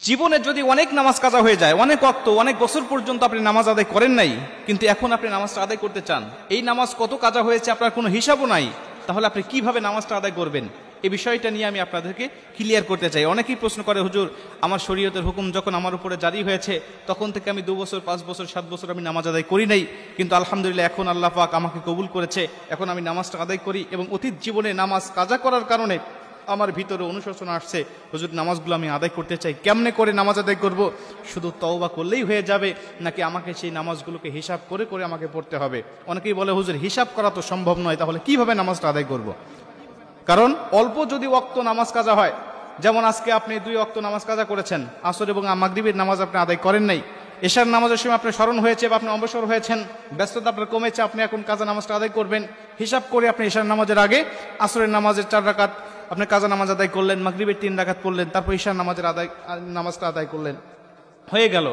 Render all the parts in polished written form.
জীবনে যদি অনেক নামাজ কাজা হয়ে যায়, অনেক ওয়াক্ত, অনেক বছর পর্যন্ত আপনি নামাজ আদায় করেন নাই, কিন্তু এখন আপনি নামাজটা আদায় করতে চান, এই নামাজ কত কাজা হয়েছে আপনার কোনো হিসাবও নাই, তাহলে আপনি কিভাবে নামাজটা আদায় করবেন? এই বিষয়টা নিয়ে আমি আপনাদেরকে ক্লিয়ার করতে চাই। অনেকেই প্রশ্ন করে, হুজুর আমার শরীয়তের হুকুম যখন আমার উপরে জারি হয়েছে তখন থেকে আমি 2 বছর 5 বছর 7 বছর আমি নামাজ আদায় করি নাই, কিন্তু আলহামদুলিল্লাহ এখন আল্লাহ পাক আমাকে কবুল করেছে, এখন আমি নামাজটা আদায় করি, এবং অতীত জীবনে নামাজ কাজা করার কারণে আমার ভিতরে অনুশোচনা আসছে, হুজুর নামাজগুলো আমি আদায় করতে চাই, কেমনে করে নামাজ আদায় করব? শুধু তওবা করলেই হয়ে যাবে নাকি আমাকে সেই নামাজগুলোকে হিসাব করে করে আমাকে পড়তে হবে? অনেকেই বলে, হুজুর হিসাব করা তো সম্ভব নয়, তাহলে কিভাবে নামাজটা আদায় করব? কারণ অল্প যদি ওয়াক্ত নামাজ কাজা হয়, যেমন আজকে আপনি 2 ওয়াক্ত নামাজ কাজা করেছেন, আসর এবং মাগরিবের নামাজ আপনি আদায় করেন নাই, এশার নামাজের সময় আপনার স্মরণ হয়েছে বা আপনি অবসর হয়েছেন, ব্যস্ততা আপনার কমেছে, আপনি এখন কাজা নামাজটা আদায় করবেন, হিসাব করে আপনি এশার নামাজের আগে আসরের নামাজের 4 রাকাত আপনি কাজা নামাজ আদায় করলেন, মাগরিবের 3 রাকাত পড়লেন, তারপর ঈশার নামাজটা আদায় করলেন, হয়ে গেল।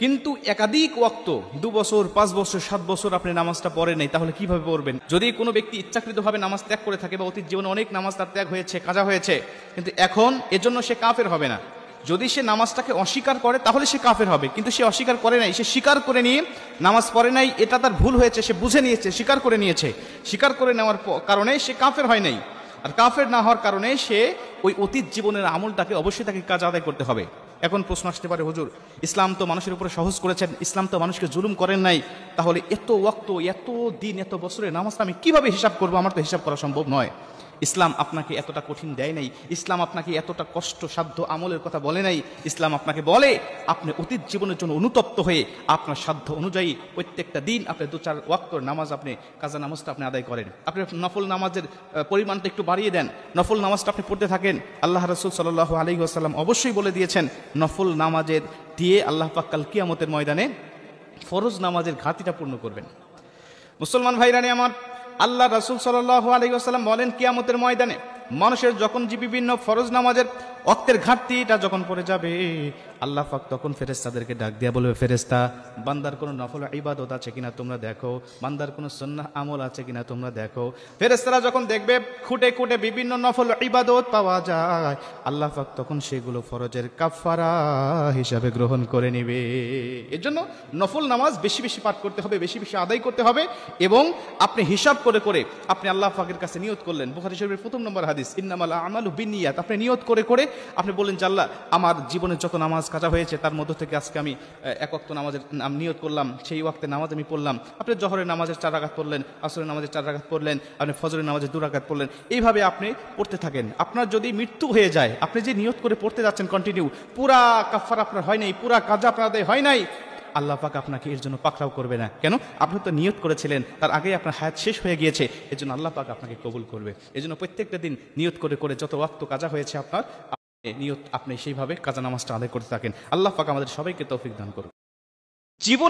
কিন্তু একাধিক ওয়াক্ত 2 বছর 5 বছর 7 বছর আপনি নামাজটা পড়েন নাই, তাহলে কিভাবে পড়বেন? যদি কোনো ব্যক্তি ইচ্ছাকৃতভাবে নামাজ ত্যাগ করে থাকে বা অতীত জীবনে অনেক নামাজ তার ত্যাগ হয়েছে, কাজা হয়েছে, কিন্তু এখন এজন্য সে কাফের হবে না। যদি সে নামাজটাকে অস্বীকার করে তাহলে সে কাফের হবে, কিন্তু সে অস্বীকার করে নাই, সে স্বীকার করে নিয়ে নামাজ পড়ে নাই, এটা তার ভুল হয়েছে, সে বুঝে নিয়েছে, স্বীকার করে নিয়েছে, স্বীকার করে নেওয়ার কারণে সে কাফের হয় নাই। আর কাফের না হওয়ার কারণে সে ওই অতীত জীবনের আমলটাকে অবশ্যই তাকে কাজ আদায় করতে হবে। এখন প্রশ্ন আসতে পারে, হুজুর ইসলাম তো মানুষের উপরে সহজ করেছেন, ইসলাম তো মানুষকে জুলুম করেন নাই, তাহলে এত ওয়াক্ত, এত দিন, এত বছরের নামাজটা আমি কিভাবে হিসাব করবো? আমার তো হিসাব করা সম্ভব নয়। ইসলাম আপনাকে এতটা কঠিন দেয় নাই, ইসলাম আপনাকে এতটা কষ্টসাধ্য আমলের কথা বলে নাই। ইসলাম আপনাকে বলে আপনি অতীত জীবনের জন্য অনুতপ্ত হয়ে আপনার সাধ্য অনুযায়ী প্রত্যেকটা দিন আপনি 2-4 ওয়াক্তর নামাজ, আপনি কাজা নামাজটা আপনি আদায় করেন, আপনি নফল নামাজের পরিমাণটা একটু বাড়িয়ে দেন, নফল নামাজটা আপনি পড়তে থাকেন। আল্লাহ রাসূল সাল্লাল্লাহু আলাইহি ওয়াসাল্লাম অবশ্যই বলে দিয়েছেন, নফল নামাজের দিয়ে আল্লাহ পাক কাল কিয়ামতের ময়দানে ফরজ নামাজের ঘাটতিটা পূর্ণ করবেন। মুসলমান ভাইরানি আমার, আল্লাহ রাসূল সাল্লাল্লাহু আলাইহি ওয়াসাল্লাম বলেন, কিয়ামতের ময়দানে মানুষের যখন যে বিভিন্ন ফরজ নামাজের ওয়াক্তের ঘাটতিটা যখন পড়ে যাবে, আল্লাহ পাক তখন ফেরেশতাদেরকে ডাক দিয়া বলবে, ফেরেশতা, বান্দার কোনো নফল ইবাদত আছে কিনা তোমরা দেখো, বান্দার কোনো সুন্নাহ আমল আছে কিনা তোমরা দেখো। ফেরেশতারা যখন দেখবে খুঁটে খুঁটে বিভিন্ন নফল ইবাদত পাওয়া যায়, আল্লাহ পাক তখন সেগুলো ফরজের কাফারা হিসাবে গ্রহণ করে নেবে। এজন্য নফল নামাজ বেশি বেশি পাঠ করতে হবে, বেশি বেশি আদায় করতে হবে, এবং আপনি হিসাব করে করে আপনি আল্লাহ পাকের কাছে নিয়ত করলেন। বুখারী শরীফের 1 নম্বর হাদিস, ইন্নামাল আমালু বিন্নিয়াত, আপনি নিয়ত করে করে আপনি বললেন যে আল্লাহ, আমার জীবনে যত নামাজ কাজা হয়েছে তার মধ্য থেকে আজকে আমি 1 ওয়াক্ত নামাজের নিয়ত করলাম, সেই ওয়াক্তে নামাজ আমি পড়লাম। আপনি জোহরের নামাজের 4 রাকাত পড়লেন, আসরের নামাজের 4 রাকাত পড়লেন, আপনি ফজরের নামাজের 2 রাকাত পড়লেন, এইভাবে আপনি পড়তে থাকেন। আপনার যদি মৃত্যু হয়ে যায়, আপনি যে নিয়ত করে পড়তে যাচ্ছেন কন্টিনিউ, পুরা কাফারা আপনার হয় নাই, পুরা কাজা আপনার আদায় হয় নাই, আল্লাহ পাক আপনাকে এর জন্য পাকড়াও করবে না। কেন? আপনি তো নিয়ত করেছিলেন, তার আগেই আপনার হায়াত শেষ হয়ে গিয়েছে, এর জন্য আল্লাহ পাক আপনাকে কবুল করবে। এজন্য প্রত্যেকটা দিন নিয়ত করে করে যত ওয়াক্ত কাজা হয়েছে আপনার নিয়ত, আপনি সেইভাবে কাজা নামাজটা আদায় করতে থাকেন। আল্লাহ পাক আমাদের সবাইকে তৌফিক দান করুন। জীবন